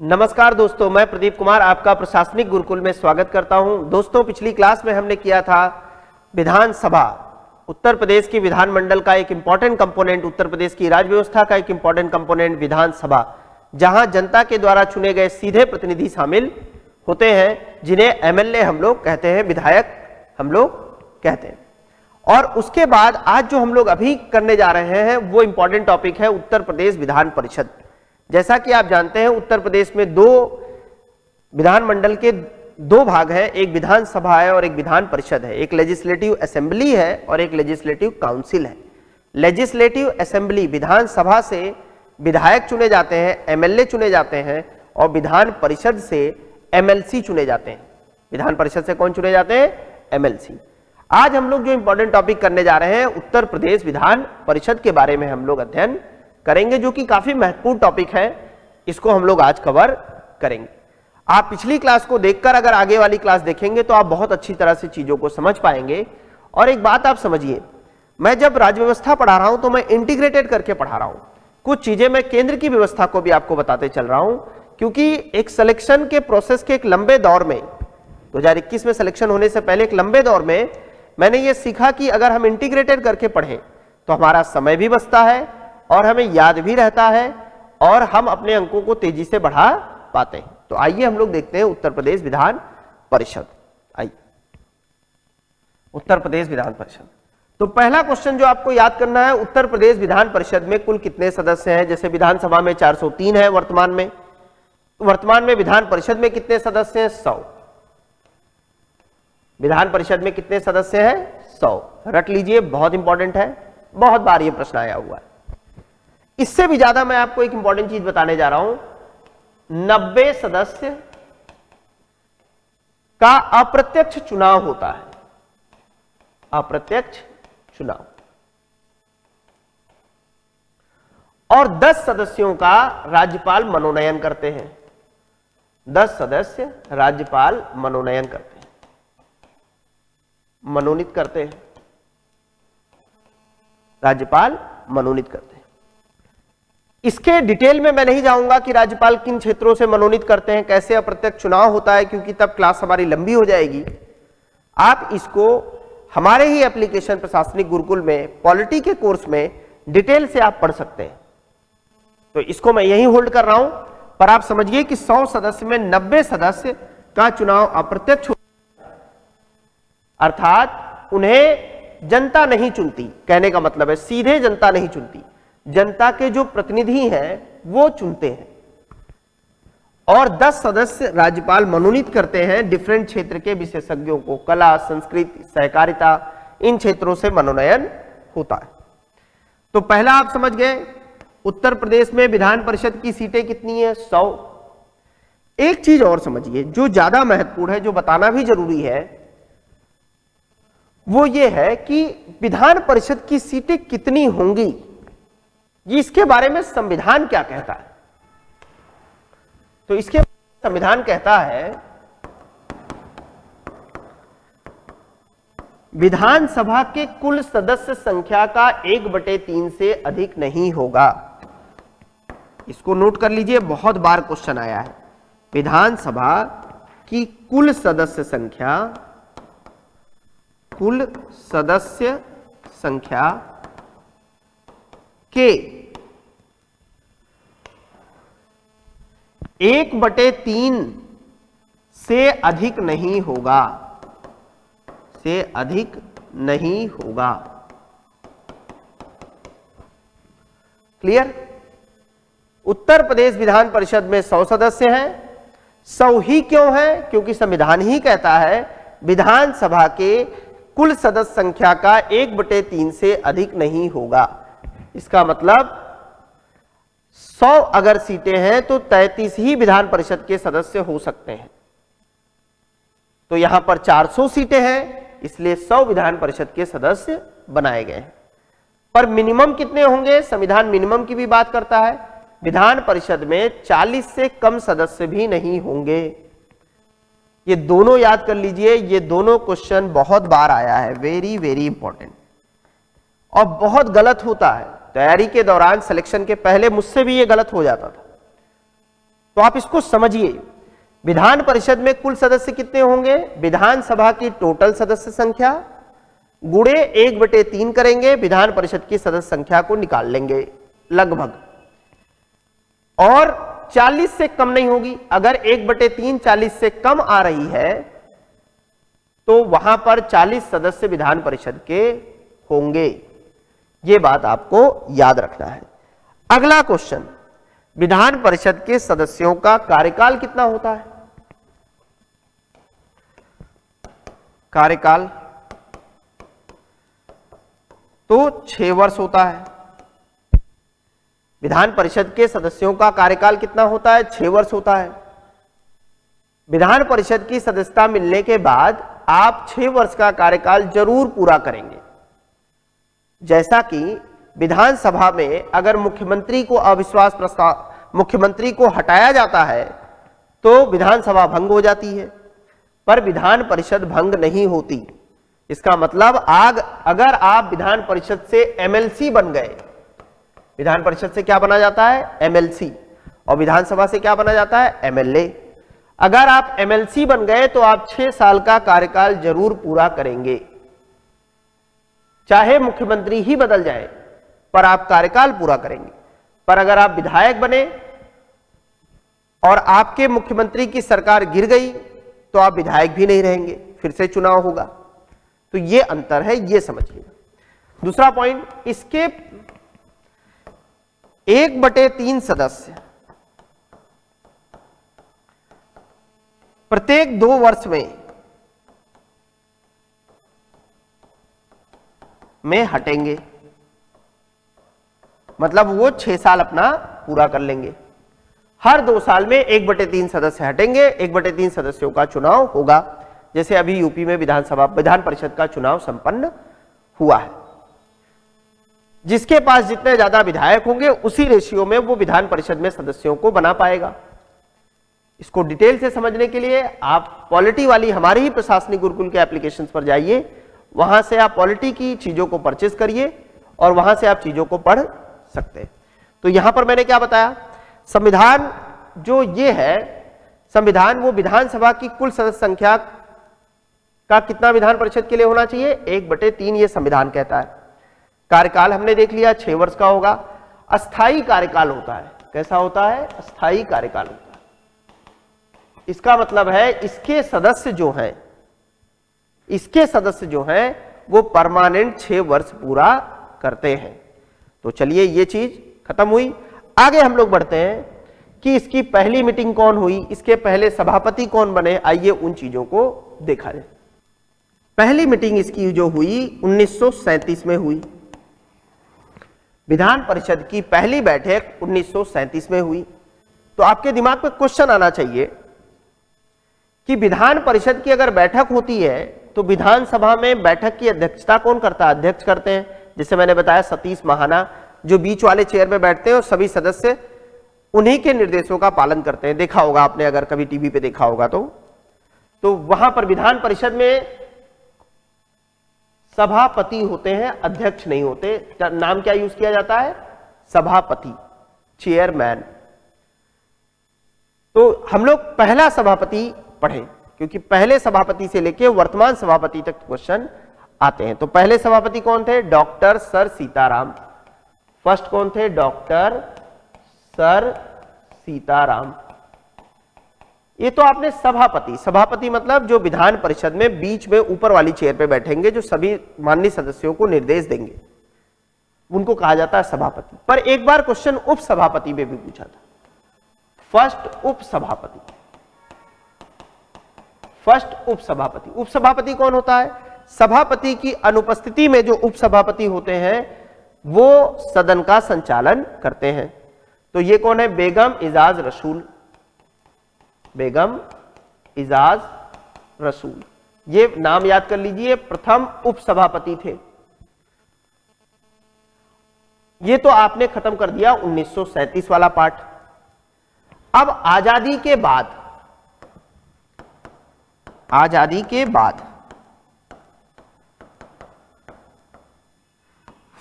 नमस्कार दोस्तों, मैं प्रदीप कुमार आपका प्रशासनिक गुरुकुल में स्वागत करता हूं। दोस्तों, पिछली क्लास में हमने किया था विधानसभा, उत्तर प्रदेश की विधानमंडल का एक इंपॉर्टेंट कंपोनेंट, उत्तर प्रदेश की राज्य व्यवस्था का एक इंपॉर्टेंट कंपोनेंट विधानसभा, जहां जनता के द्वारा चुने गए सीधे प्रतिनिधि शामिल होते हैं, जिन्हें एमएलए हम लोग कहते हैं, विधायक हम लोग कहते हैं। और उसके बाद आज जो हम लोग अभी करने जा रहे हैं वो इंपॉर्टेंट टॉपिक है उत्तर प्रदेश विधान परिषद। जैसा कि आप जानते हैं, उत्तर प्रदेश में दो विधानमंडल के दो भाग हैं, एक विधानसभा है और एक विधान परिषद है। एक लेजिस्लेटिव असेंबली है और एक लेजिस्लेटिव काउंसिल है। लेजिस्लेटिव असेंबली, विधानसभा से विधायक चुने जाते हैं, एमएलए चुने जाते हैं, और विधान परिषद से एमएलसी चुने जाते हैं। विधान परिषद से कौन चुने जाते हैं? एमएलसी। आज हम लोग जो इंपॉर्टेंट टॉपिक करने जा रहे हैं, उत्तर प्रदेश विधान परिषद के बारे में हम लोग अध्ययन करेंगे, जो कि काफी महत्वपूर्ण टॉपिक है। इसको हम लोग आज कवर करेंगे। आप पिछली क्लास को देखकर अगर आगे वाली क्लास देखेंगे तो आप बहुत अच्छी तरह से चीजों को समझ पाएंगे। और एक बात आप समझिए, मैं जब राज्य व्यवस्था पढ़ा रहा हूं तो मैं इंटीग्रेटेड करके पढ़ा रहा हूं। कुछ चीजें मैं केंद्र की व्यवस्था को भी आपको बताते चल रहा हूं, क्योंकि एक सिलेक्शन के प्रोसेस के एक लंबे दौर में, 2021 में सिलेक्शन होने से पहले एक लंबे दौर में मैंने ये सीखा कि अगर हम इंटीग्रेटेड करके पढ़ें तो हमारा समय भी बचता है और हमें याद भी रहता है और हम अपने अंकों को तेजी से बढ़ा पाते हैं। तो आइए हम लोग देखते हैं उत्तर प्रदेश विधान परिषद। आइए, उत्तर प्रदेश विधान परिषद। तो पहला क्वेश्चन जो आपको याद करना है, उत्तर प्रदेश विधान परिषद में कुल कितने सदस्य हैं? जैसे विधानसभा में 403 है वर्तमान में विधान परिषद में कितने सदस्य हैं? 100। विधान परिषद में कितने सदस्य हैं? 100। रट लीजिए, बहुत इंपॉर्टेंट है, बहुत बार ये प्रश्न आया हुआ है। इससे भी ज्यादा मैं आपको एक इंपॉर्टेंट चीज बताने जा रहा हूं। 90 सदस्य का अप्रत्यक्ष चुनाव होता है। अप्रत्यक्ष चुनाव। और 10 सदस्यों का राज्यपाल मनोनयन करते हैं। 10 सदस्य राज्यपाल मनोनयन करते हैं, मनोनीत करते हैं, राज्यपाल मनोनीत करते हैं। इसके डिटेल में मैं नहीं जाऊंगा कि राज्यपाल किन क्षेत्रों से मनोनीत करते हैं, कैसे अप्रत्यक्ष चुनाव होता है, क्योंकि तब क्लास हमारी लंबी हो जाएगी। आप इसको हमारे ही एप्लीकेशन प्रशासनिक गुरुकुल में पॉलिटी के कोर्स में डिटेल से आप पढ़ सकते हैं। तो इसको मैं यही होल्ड कर रहा हूं, पर आप समझिए कि 100 सदस्य में 90 सदस्य का चुनाव अप्रत्यक्ष होता है, अर्थात उन्हें जनता नहीं चुनती। कहने का मतलब है सीधे जनता नहीं चुनती, जनता के जो प्रतिनिधि हैं वो चुनते हैं। और 10 सदस्य राज्यपाल मनोनीत करते हैं डिफरेंट क्षेत्र के विशेषज्ञों को। कला, संस्कृति, सहकारिता, इन क्षेत्रों से मनोनयन होता है। तो पहला आप समझ गए, उत्तर प्रदेश में विधान परिषद की सीटें कितनी है? 100। एक चीज और समझिए जो ज्यादा महत्वपूर्ण है, जो बताना भी जरूरी है, वो ये है कि विधान परिषद की सीटें कितनी होंगी, इसके बारे में संविधान क्या कहता है। तो इसके संविधान कहता है विधानसभा के कुल सदस्य संख्या का 1/3 से अधिक नहीं होगा। इसको नोट कर लीजिए, बहुत बार क्वेश्चन आया है। विधानसभा की कुल सदस्य संख्या, कुल सदस्य संख्या के 1/3 से अधिक नहीं होगा, से अधिक नहीं होगा। क्लियर? उत्तर प्रदेश विधान परिषद में 100 सदस्य हैं। 100 ही क्यों है? क्योंकि संविधान ही कहता है विधानसभा के कुल सदस्य संख्या का 1/3 से अधिक नहीं होगा। इसका मतलब 100 अगर सीटें हैं तो 33 ही विधान परिषद के सदस्य हो सकते हैं। तो यहां पर 400 सीटें हैं, इसलिए 100 विधान परिषद के सदस्य बनाए गए हैं। पर मिनिमम कितने होंगे? संविधान मिनिमम की भी बात करता है। विधान परिषद में 40 से कम सदस्य भी नहीं होंगे। ये दोनों याद कर लीजिए, ये दोनों क्वेश्चन बहुत बार आया है, वेरी वेरी इंपॉर्टेंट, और बहुत गलत होता है। तैयारी के दौरान, सिलेक्शन के पहले मुझसे भी ये गलत हो जाता था। तो आप इसको समझिए, विधान परिषद में कुल सदस्य कितने होंगे, विधानसभा की टोटल सदस्य संख्या गुणे 1/3 करेंगे, विधान परिषद की सदस्य संख्या को निकाल लेंगे लगभग, और 40 से कम नहीं होगी। अगर 1/3 40 से कम आ रही है तो वहां पर 40 सदस्य विधान परिषद के होंगे। यह बात आपको याद रखना है। अगला क्वेश्चन, विधान परिषद के सदस्यों का कार्यकाल कितना होता है? कार्यकाल तो 6 वर्ष होता है। विधान परिषद के सदस्यों का कार्यकाल कितना होता है? 6 वर्ष होता है। विधान परिषद की सदस्यता मिलने के बाद आप 6 वर्ष का कार्यकाल जरूर पूरा करेंगे। जैसा कि विधानसभा में अगर मुख्यमंत्री को अविश्वास प्रस्ताव, मुख्यमंत्री को हटाया जाता है तो विधानसभा भंग हो जाती है, पर विधान परिषद भंग नहीं होती। इसका मतलब अगर आप विधान परिषद से एमएलसी बन गए, विधान परिषद से क्या बना जाता है? एमएलसी, और विधानसभा से क्या बना जाता है? एमएलए। अगर आप एमएलसी बन गए तो आप 6 साल का कार्यकाल जरूर पूरा करेंगे, चाहे मुख्यमंत्री ही बदल जाए, पर आप कार्यकाल पूरा करेंगे। पर अगर आप विधायक बने और आपके मुख्यमंत्री की सरकार गिर गई तो आप विधायक भी नहीं रहेंगे, फिर से चुनाव होगा। तो ये अंतर है, ये समझिए। दूसरा पॉइंट, इसके 1/3 सदस्य प्रत्येक 2 वर्ष में हटेंगे, मतलब वो 6 साल अपना पूरा कर लेंगे। हर 2 साल में 1/3 सदस्य हटेंगे, 1/3 सदस्यों का चुनाव होगा, जैसे अभी यूपी में विधान परिषद का चुनाव संपन्न हुआ है। जिसके पास जितने ज्यादा विधायक होंगे उसी रेशियो में वो विधान परिषद में सदस्यों को बना पाएगा। इसको डिटेल से समझने के लिए आप पॉलिटी वाली हमारे ही प्रशासनिक गुरुकुल के एप्लीकेशंस पर जाइए, वहां से आप पॉलिटी की चीजों को परचेज करिए और वहां से आप चीजों को पढ़ सकते हैं। तो यहां पर मैंने क्या बताया, संविधान जो ये है, संविधान वो विधानसभा की कुल सदस्य संख्या का कितना विधान परिषद के लिए होना चाहिए? 1/3 ये संविधान कहता है। कार्यकाल हमने देख लिया 6 वर्ष का होगा। अस्थाई कार्यकाल होता है। कैसा होता है? अस्थाई कार्यकाल होता है। इसका मतलब है इसके सदस्य जो हैं वो परमानेंट 6 वर्ष पूरा करते हैं। तो चलिए ये चीज खत्म हुई। आगे हम लोग बढ़ते हैं कि इसकी पहली मीटिंग कौन हुई, इसके पहले सभापति कौन बने, आइए उन चीजों को देखा जाए। पहली मीटिंग इसकी जो हुई 1937 में हुई। विधान परिषद की पहली बैठक 1937 में हुई। तो आपके दिमाग में क्वेश्चन आना चाहिए कि विधान परिषद की अगर बैठक होती है तो विधानसभा में बैठक की अध्यक्षता कौन करता है? अध्यक्ष करते हैं। जैसे मैंने बताया सतीश महाना जो बीच वाले चेयर में बैठते हैं और सभी सदस्य उन्हीं के निर्देशों का पालन करते हैं। देखा होगा आपने, अगर कभी टीवी पे देखा होगा तो वहां पर विधान परिषद में सभापति होते हैं, अध्यक्ष नहीं होते। नाम क्या यूज किया जाता है? सभापति, चेयरमैन। तो हम लोग पहला सभापति पढ़े, क्योंकि पहले सभापति से लेकर वर्तमान सभापति तक क्वेश्चन आते हैं। तो पहले सभापति कौन थे? Doctor sir Sitaram. फर्स्ट कौन थे? Doctor sir Sitaram. ये तो आपने सभापति मतलब जो विधान परिषद में बीच में ऊपर वाली चेयर पे बैठेंगे, जो सभी माननीय सदस्यों को निर्देश देंगे, उनको कहा जाता है सभापति। पर एक बार क्वेश्चन उप सभापति में भी पूछा था। फर्स्ट उप सभापति कौन होता है? सभापति की अनुपस्थिति में जो उप सभापति होते हैं वो सदन का संचालन करते हैं। तो ये कौन है? बेगम इजाज रसूल। ये नाम याद कर लीजिए, प्रथम उप सभापति थे। ये तो आपने खत्म कर दिया 1937 वाला पार्ट। अब आजादी के बाद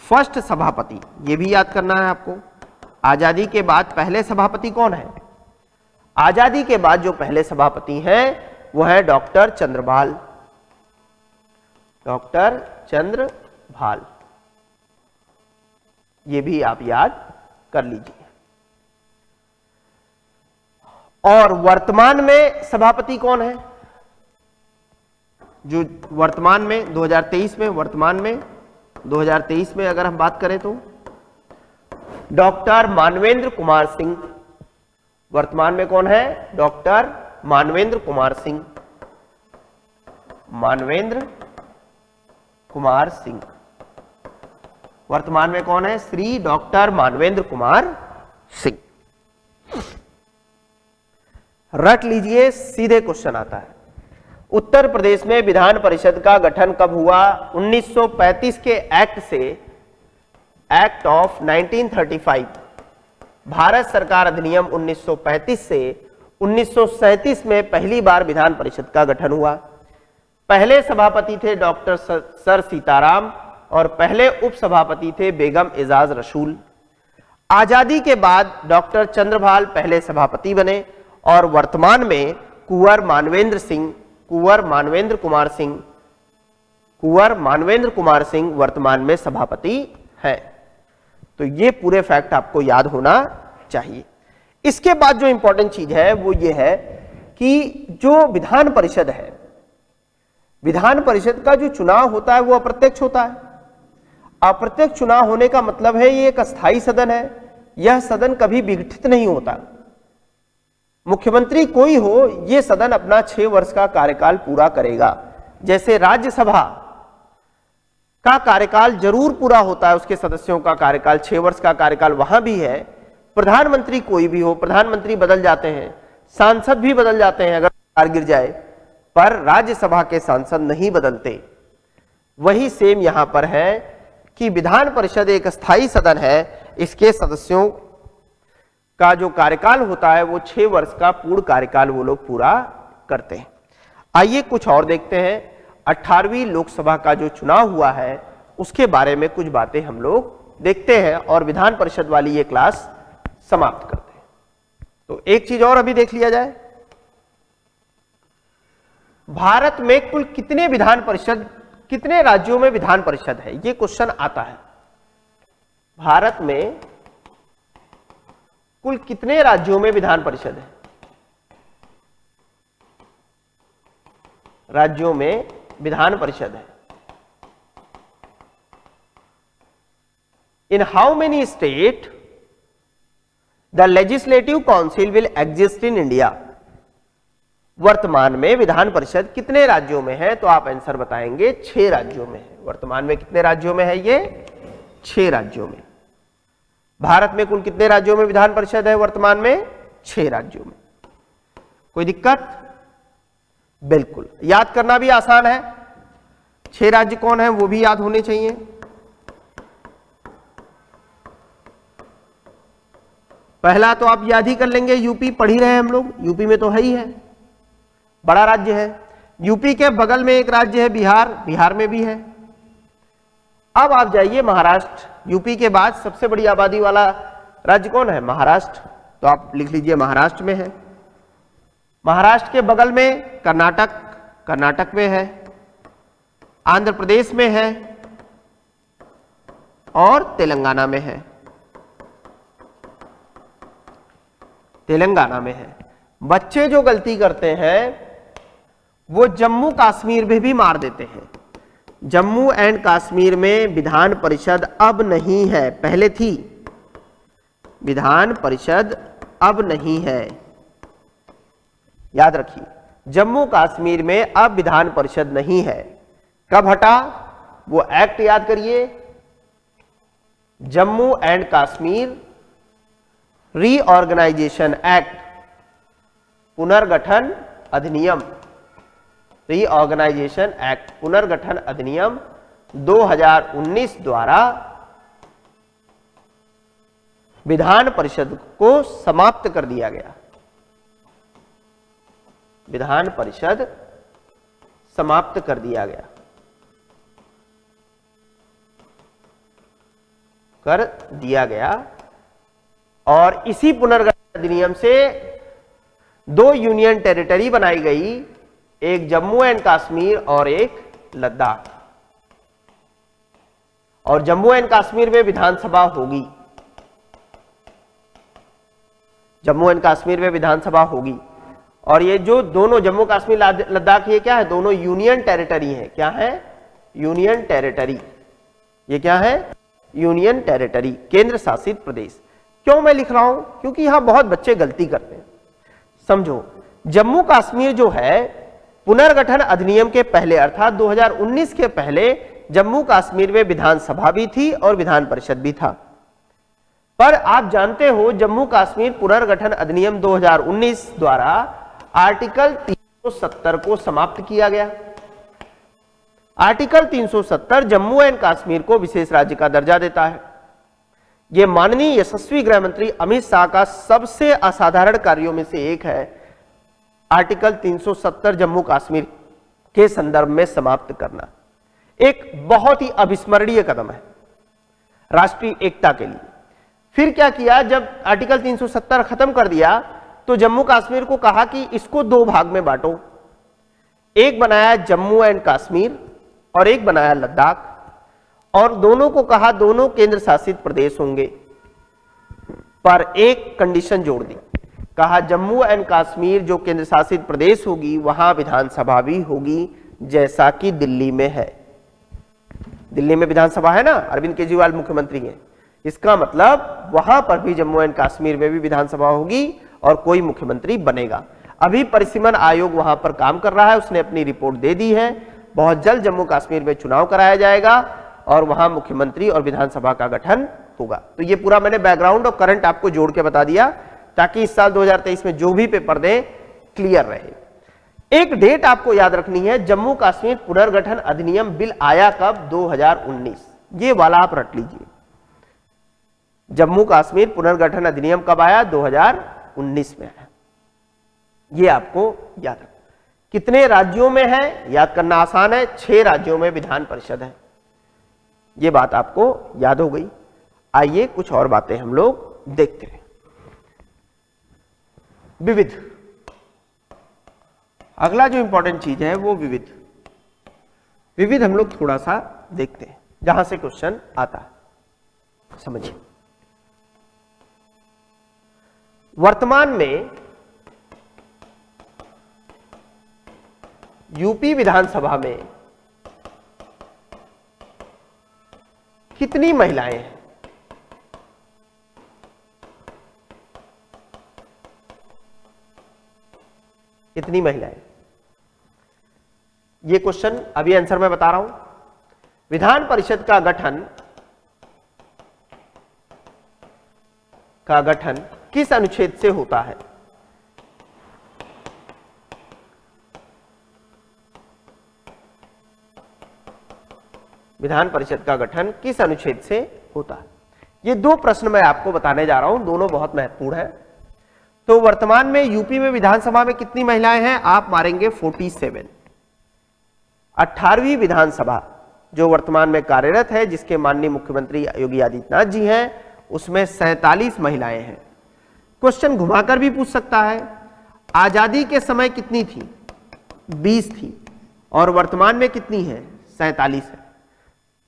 फर्स्ट सभापति, ये भी याद करना है आपको। आजादी के बाद पहले सभापति कौन है? आजादी के बाद जो पहले सभापति हैं वो है डॉक्टर चंद्रभाल, डॉक्टर चंद्रभाल, ये भी आप याद कर लीजिए। और वर्तमान में सभापति कौन है? जो वर्तमान में 2023 में, वर्तमान में 2023 में अगर हम बात करें तो डॉक्टर मानवेंद्र कुमार सिंह, वर्तमान में कौन है? डॉक्टर मानवेंद्र कुमार सिंह, मानवेंद्र कुमार सिंह, वर्तमान में कौन है? श्री डॉक्टर मानवेंद्र कुमार सिंह। रट लीजिए, सीधे क्वेश्चन आता है। उत्तर प्रदेश में विधान परिषद का गठन कब हुआ? 1935 के एक्ट से, एक्ट ऑफ 1935, भारत सरकार अधिनियम 1935 से 1937 में पहली बार विधान परिषद का गठन हुआ। पहले सभापति थे डॉक्टर सर सीताराम और पहले उपसभापति थे बेगम एजाज रसूल। आजादी के बाद डॉक्टर चंद्रभाल पहले सभापति बने और वर्तमान में कुंवर मानवेंद्र कुमार सिंह वर्तमान में सभापति हैं। तो ये पूरे फैक्ट आपको याद होना चाहिए। इसके बाद जो इंपॉर्टेंट चीज है वो ये है कि जो विधान परिषद है, विधान परिषद का जो चुनाव होता है वो अप्रत्यक्ष होता है। अप्रत्यक्ष चुनाव होने का मतलब है ये एक अस्थायी सदन है, यह सदन कभी विघटित नहीं होता। मुख्यमंत्री कोई हो, यह सदन अपना 6 वर्ष का कार्यकाल पूरा करेगा। जैसे राज्यसभा का कार्यकाल जरूर पूरा होता है, उसके सदस्यों का कार्यकाल 6 वर्ष का कार्यकाल वहां भी है। प्रधानमंत्री कोई भी हो, प्रधानमंत्री बदल जाते हैं, सांसद भी बदल जाते हैं अगर सरकार गिर जाए, पर राज्यसभा के सांसद नहीं बदलते। वही सेम यहां पर है कि विधान परिषद एक स्थायी सदन है, इसके सदस्यों का जो कार्यकाल होता है वो 6 वर्ष का पूर्ण कार्यकाल वो लोग पूरा करते हैं। आइए कुछ और देखते हैं। 18वीं लोकसभा का जो चुनाव हुआ है उसके बारे में कुछ बातें हम लोग देखते हैं और विधान परिषद वाली ये क्लास समाप्त करते हैं। तो एक चीज और अभी देख लिया जाए, भारत में कुल कितने विधान परिषद, कितने राज्यों में विधान परिषद है, ये क्वेश्चन आता है। भारत में कुल कितने राज्यों में विधान परिषद है? राज्यों में विधान परिषद है। In how many state the legislative council will exist in India? वर्तमान में विधान परिषद कितने राज्यों में है? तो आप आंसर बताएंगे 6 राज्यों में है। वर्तमान में कितने राज्यों में है? ये 6 राज्यों में। भारत में कुल कितने राज्यों में विधान परिषद है? वर्तमान में 6 राज्यों में। कोई दिक्कत? बिल्कुल, याद करना भी आसान है। 6 राज्य कौन है वो भी याद होने चाहिए। पहला तो आप याद ही कर लेंगे, यूपी पढ़ ही रहे हैं हम लोग, यूपी में तो है ही है, बड़ा राज्य है। यूपी के बगल में एक राज्य है बिहार, बिहार में भी है। अब आप जाइए महाराष्ट्र, यूपी के बाद सबसे बड़ी आबादी वाला राज्य कौन है? महाराष्ट्र। तो आप लिख लीजिए महाराष्ट्र में है। महाराष्ट्र के बगल में कर्नाटक, कर्नाटक में है। आंध्र प्रदेश में है और तेलंगाना में है, तेलंगाना में है। बच्चे जो गलती करते हैं वो जम्मू कश्मीर में भी मार देते हैं। जम्मू एंड कश्मीर में विधान परिषद अब नहीं है, पहले थी। विधान परिषद अब नहीं है, याद रखिए। जम्मू कश्मीर में अब विधान परिषद नहीं है। कब हटा? वो एक्ट याद करिए, Jammu and Kashmir reorganisation act, पुनर्गठन अधिनियम, रीऑर्गेनाइजेशन एक्ट, पुनर्गठन अधिनियम 2019 द्वारा विधान परिषद को समाप्त कर दिया गया। विधान परिषद समाप्त कर दिया गया, कर दिया गया। और इसी पुनर्गठन अधिनियम से दो यूनियन टेरिटरी बनाई गई, एक जम्मू एंड कश्मीर और एक लद्दाख। और जम्मू एंड कश्मीर में विधानसभा होगी, जम्मू एंड कश्मीर में विधानसभा होगी। और ये जो दोनों जम्मू कश्मीर लद्दाख, ये क्या है, दोनों यूनियन टेरिटरी हैं। क्या है? Union territory. ये क्या है? यूनियन टेरिटरी, केंद्र शासित प्रदेश। क्यों मैं लिख रहा हूं? क्योंकि यहां बहुत बच्चे गलती करते हैं। समझो, जम्मू कश्मीर जो है पुनर्गठन अधिनियम के पहले अर्थात 2019 के पहले जम्मू कश्मीर में विधानसभा भी थी और विधान परिषद भी था। पर आप जानते हो जम्मू कश्मीर पुनर्गठन अधिनियम 2019 द्वारा आर्टिकल 370 को समाप्त किया गया। आर्टिकल 370 जम्मू एंड कश्मीर को विशेष राज्य का दर्जा देता है। यह माननीय यशस्वी गृह मंत्री अमित शाह का सबसे असाधारण कार्यों में से एक है। आर्टिकल 370 जम्मू कश्मीर के संदर्भ में समाप्त करना एक बहुत ही अविस्मरणीय कदम है राष्ट्रीय एकता के लिए। फिर क्या किया, जब आर्टिकल 370 खत्म कर दिया तो जम्मू कश्मीर को कहा कि इसको दो भाग में बांटो, एक बनाया जम्मू एंड कश्मीर और एक बनाया लद्दाख, और दोनों को कहा दोनों केंद्र शासित प्रदेश होंगे। पर एक कंडीशन जोड़ दी, कहा जम्मू एंड कश्मीर जो केंद्र शासित प्रदेश होगी वहां विधानसभा भी होगी, जैसा कि दिल्ली में है। दिल्ली में विधानसभा है ना, अरविंद केजरीवाल मुख्यमंत्री हैं। इसका मतलब वहां पर भी जम्मू एंड कश्मीर में भी विधानसभा होगी और कोई मुख्यमंत्री बनेगा। अभी परिसीमन आयोग वहां पर काम कर रहा है, उसने अपनी रिपोर्ट दे दी है। बहुत जल्द जम्मू कश्मीर में चुनाव कराया जाएगा और वहां मुख्यमंत्री और विधानसभा का गठन होगा। तो ये पूरा मैंने बैकग्राउंड और करंट आपको जोड़ के बता दिया ताकि इस साल 2023 में जो भी पेपर दें क्लियर रहे। एक डेट आपको याद रखनी है, जम्मू कश्मीर पुनर्गठन अधिनियम बिल आया कब? 2019। ये वाला आप रट लीजिए। जम्मू कश्मीर पुनर्गठन अधिनियम कब आया? 2019 में आया। ये आपको याद रखना। कितने राज्यों में है याद करना आसान है, 6 राज्यों में विधान परिषद है। ये बात आपको याद हो गई। आइए कुछ और बातें हम लोग देखते हैं। विविध, अगला जो इंपॉर्टेंट चीज है वो विविध। विविध हम लोग थोड़ा सा देखते हैं जहां से क्वेश्चन आता है। समझिए, वर्तमान में यूपी विधानसभा में कितनी महिलाएं हैं? कितनी महिलाएं? ये क्वेश्चन अभी आंसर मैं बता रहा हूं। विधान परिषद का गठन किस अनुच्छेद से होता है? विधान परिषद का गठन किस अनुच्छेद से होता है? ये दो प्रश्न मैं आपको बताने जा रहा हूं, दोनों बहुत महत्वपूर्ण है। तो वर्तमान में यूपी में विधानसभा में कितनी महिलाएं हैं? आप मारेंगे 47। 18वीं विधानसभा जो वर्तमान में कार्यरत है, जिसके माननीय मुख्यमंत्री योगी आदित्यनाथ जी हैं, उसमें 47 महिलाएं हैं। क्वेश्चन घुमाकर भी पूछ सकता है, आजादी के समय कितनी थी? 20 थी, और वर्तमान में कितनी है? 47 है।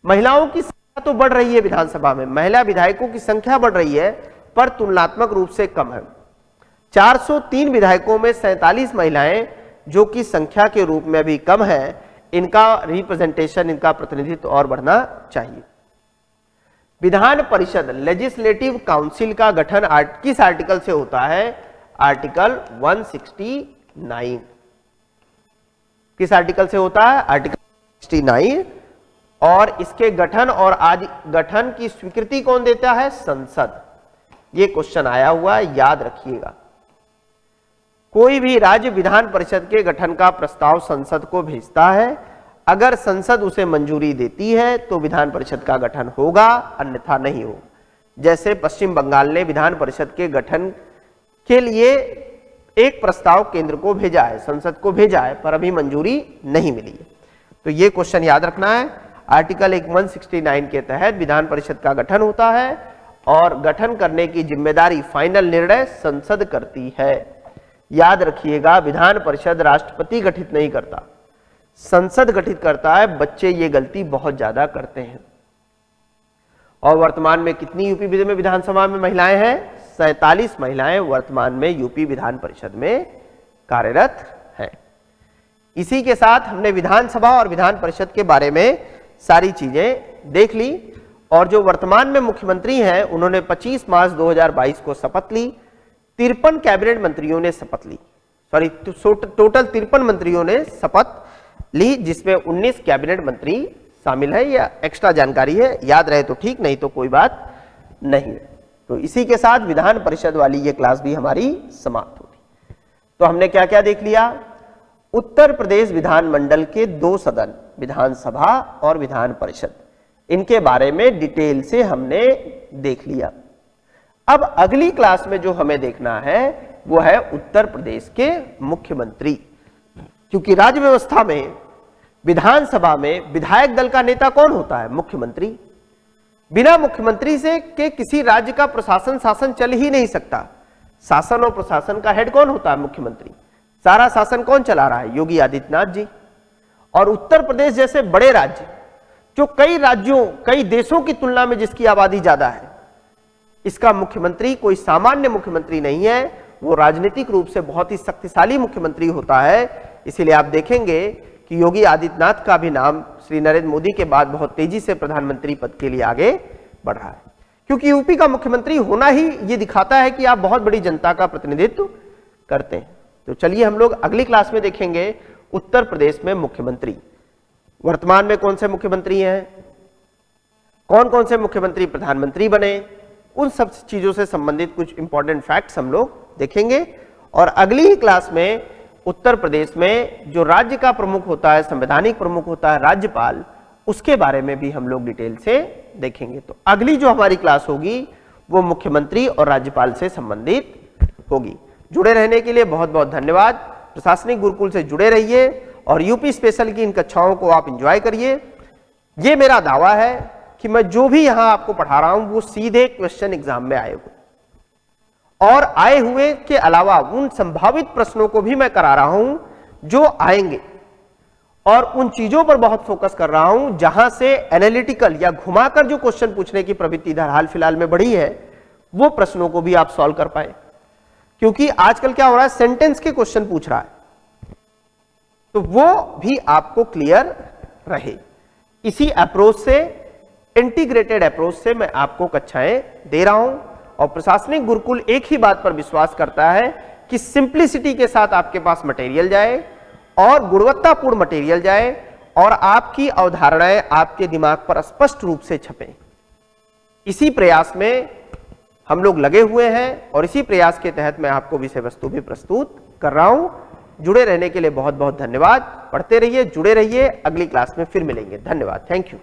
महिलाओं की संख्या तो बढ़ रही है विधानसभा में, महिला विधायकों की संख्या बढ़ रही है, पर तुलनात्मक रूप से कम है। 403 विधायकों में 47 महिलाएं, जो कि संख्या के रूप में भी कम है, इनका रिप्रेजेंटेशन, इनका प्रतिनिधित्व और बढ़ना चाहिए। विधान परिषद लेजिस्लेटिव काउंसिल का गठन किस आर्टिकल से होता है? आर्टिकल 169। किस आर्टिकल से होता है? आर्टिकल 69। और इसके गठन और आज गठन की स्वीकृति कौन देता है? संसद। ये क्वेश्चन आया हुआ है, याद रखिएगा। कोई भी राज्य विधान परिषद के गठन का प्रस्ताव संसद को भेजता है, अगर संसद उसे मंजूरी देती है तो विधान परिषद का गठन होगा, अन्यथा नहीं होगा। जैसे पश्चिम बंगाल ने विधान परिषद के गठन के लिए एक प्रस्ताव केंद्र को भेजा है, संसद को भेजा है, पर अभी मंजूरी नहीं मिली है। तो ये क्वेश्चन याद रखना है। आर्टिकल 169 के तहत विधान परिषद का गठन होता है और गठन करने की जिम्मेदारी, फाइनल निर्णय संसद करती है। याद रखिएगा, विधान परिषद राष्ट्रपति गठित नहीं करता, संसद गठित करता है। बच्चे ये गलती बहुत ज्यादा करते हैं। और वर्तमान में कितनी यूपी में विधानसभा में महिलाएं हैं? 47 महिलाएं वर्तमान में यूपी विधान परिषद में कार्यरत हैं। इसी के साथ हमने विधानसभा और विधान परिषद के बारे में सारी चीजें देख ली। और जो वर्तमान में मुख्यमंत्री हैं उन्होंने 25 मार्च 2022 को शपथ ली। 53 कैबिनेट मंत्रियों ने शपथ ली, टोटल 53 मंत्रियों ने शपथ ली, जिसमें 19 कैबिनेट मंत्री शामिल है। या एक्स्ट्रा जानकारी है, याद रहे तो ठीक, नहीं तो कोई बात नहीं। तो इसी के साथ विधान परिषद वाली ये क्लास भी हमारी समाप्त होगी। तो हमने क्या क्या देख लिया? उत्तर प्रदेश विधानमंडल के 2 सदन, विधानसभा और विधान परिषद, इनके बारे में डिटेल से हमने देख लिया। अब अगली क्लास में जो हमें देखना है वो है उत्तर प्रदेश के मुख्यमंत्री। क्योंकि राज्य व्यवस्था में विधानसभा में विधायक दल का नेता कौन होता है? मुख्यमंत्री। बिना मुख्यमंत्री से के किसी राज्य का प्रशासन शासन चल ही नहीं सकता। शासन और प्रशासन का हेड कौन होता है? मुख्यमंत्री। सारा शासन कौन चला रहा है? योगी आदित्यनाथ जी। और उत्तर प्रदेश जैसे बड़े राज्य, जो कई राज्यों कई देशों की तुलना में जिसकी आबादी ज्यादा है, इसका मुख्यमंत्री कोई सामान्य मुख्यमंत्री नहीं है, वो राजनीतिक रूप से बहुत ही शक्तिशाली मुख्यमंत्री होता है। इसीलिए आप देखेंगे कि योगी आदित्यनाथ का भी नाम श्री नरेंद्र मोदी के बाद बहुत तेजी से प्रधानमंत्री पद के लिए आगे बढ़ रहा है। क्योंकि यूपी का मुख्यमंत्री होना ही ये दिखाता है कि आप बहुत बड़ी जनता का प्रतिनिधित्व करते हैं। तो चलिए हम लोग अगली क्लास में देखेंगे उत्तर प्रदेश में मुख्यमंत्री। वर्तमान में कौन से मुख्यमंत्री हैं, कौन कौन से मुख्यमंत्री प्रधानमंत्री बने, उन सब चीजों से संबंधित कुछ इंपॉर्टेंट फैक्ट्स हम लोग देखेंगे। और अगली ही क्लास में उत्तर प्रदेश में जो राज्य का प्रमुख होता है, संवैधानिक प्रमुख होता है, राज्यपाल, उसके बारे में भी हम लोग डिटेल से देखेंगे। तो अगली जो हमारी क्लास होगी वो मुख्यमंत्री और राज्यपाल से संबंधित होगी। जुड़े रहने के लिए बहुत बहुत धन्यवाद। प्रशासनिक गुरुकुल से जुड़े रहिए और यूपी स्पेशल की इन कक्षाओं को आप एंजॉय करिए। ये मेरा दावा है कि मैं जो भी यहां आपको पढ़ा रहा हूं वो सीधे क्वेश्चन एग्जाम में आए हुए, और आए हुए के अलावा उन संभावित प्रश्नों को भी मैं करा रहा हूं जो आएंगे, और उन चीजों पर बहुत फोकस कर रहा हूं जहां से एनालिटिकल या घुमाकर जो क्वेश्चन पूछने की प्रवृत्ति इधर हाल फिलहाल में बढ़ी है, वो प्रश्नों को भी आप सॉल्व कर पाए। क्योंकि आजकल क्या हो रहा है, सेंटेंस के क्वेश्चन पूछ रहा है, तो वो भी आपको क्लियर रहे। इसी अप्रोच से, इंटीग्रेटेड अप्रोच से मैं आपको कक्षाएं दे रहा हूं। और प्रशासनिक गुरुकुल एक ही बात पर विश्वास करता है कि सिंप्लिसिटी के साथ आपके पास मटेरियल जाए और गुणवत्तापूर्ण मटेरियल जाए और आपकी अवधारणाएं आपके दिमाग पर स्पष्ट रूप से छपें। इसी प्रयास में हम लोग लगे हुए हैं और इसी प्रयास के तहत मैं आपको विषय वस्तु भी प्रस्तुत कर रहा हूं। जुड़े रहने के लिए बहुत बहुत धन्यवाद। पढ़ते रहिए, जुड़े रहिए, अगली क्लास में फिर मिलेंगे। धन्यवाद, थैंक यू।